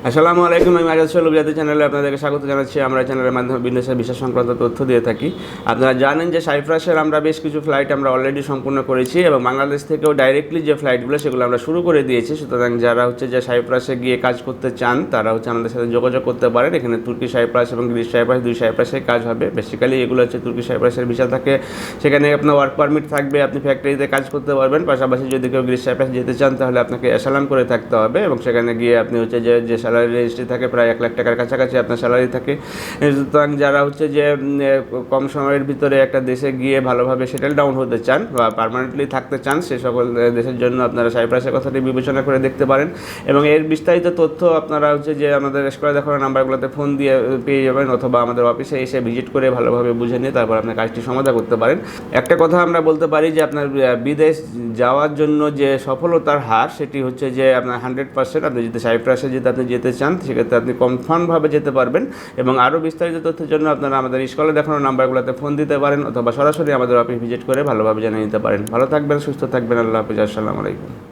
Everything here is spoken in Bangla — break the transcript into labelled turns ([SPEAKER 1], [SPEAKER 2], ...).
[SPEAKER 1] আসসালামু আলাইকুম। আমি আজাদ সোহেল বিজাতি চ্যানেলে আপনাদেরকে স্বাগত জানাচ্ছি। আমরা চ্যানেলের মাধ্যমে বিদেশের ভিসা সংক্রান্ত তথ্য দিয়ে থাকি। আপনারা জানেন যে সাইপ্রাসের আমরা বেশ কিছু ফ্লাইট আমরা অলরেডি সম্পূর্ণ করেছি এবং বাংলাদেশ থেকেও ডাইরেক্টলি যে ফ্লাইটগুলো সেগুলো আমরা শুরু করে দিয়েছি। সুতরাং যারা যে সাইপ্রাসে গিয়ে কাজ করতে চান তারা আমাদের সাথে যোগাযোগ করতে পারেন। এখানে তুর্কি সাইপ্রাস এবং গ্রিস সাইপ্রাস দুই সাইপ্রাসের কাজ হবে। বেসিক্যালি এগুলো তুর্কি সাইপ্রাসের ভিসা থাকে, সেখানে আপনার ওয়ার্ক পারমিট থাকবে, আপনি ফ্যাক্টরিতে কাজ করতে পারবেন। পাশাপাশি যদি কেউ গ্রিস সাইপ্রাস যেতে চান তাহলে আপনাকে অ্যাসালাম করে থাকতে হবে এবং সেখানে গিয়ে আপনি যে স্যালারি রেজিস্ট্রি থাকে প্রায় 1 লাখ টাকার কাছাকাছি আপনার স্যালারি থাকে। সুতরাং যারা কম সময়ের ভিতরে একটা দেশে গিয়ে ভালোভাবে সেটেল ডাউন হতে চান বা পার্মানেন্টলি থাকতে চান, সে সকল দেশের জন্য আপনারা সাইপ্রাসের কথাটি বিবেচনা করে দেখতে পারেন। এবং এর বিস্তারিত তথ্য আপনারা আমাদের স্ক্রিনে দেখানো নাম্বারগুলোতে ফোন দিয়ে পেয়ে যাবেন, অথবা আমাদের অফিসে এসে ভিজিট করে ভালোভাবে বুঝে নিয়ে তারপর আপনার কাজটি সমাধা করতে পারেন। একটা কথা আমরা বলতে পারি যে আপনার বিদেশ যাওয়ার জন্য যে সফলতার হার সেটি আপনার 100%। আপনি যদি সাইপ্রাসে আপনি যেতে চান সেক্ষেত্রে আপনি কনফার্মভাবে যেতে পারবেন। এবং আরও বিস্তারিত তথ্যের জন্য আপনারা আমাদের স্ক্রিনে দেখানো নাম্বারগুলোতে ফোন দিতে পারেন অথবা সরাসরি আমাদের অফিস ভিজিট করে ভালোভাবে জেনে নিতে পারেন। ভালো থাকবেন, সুস্থ থাকবেন। আল্লাহ হাফিজ। আসসালামু আলাইকুম।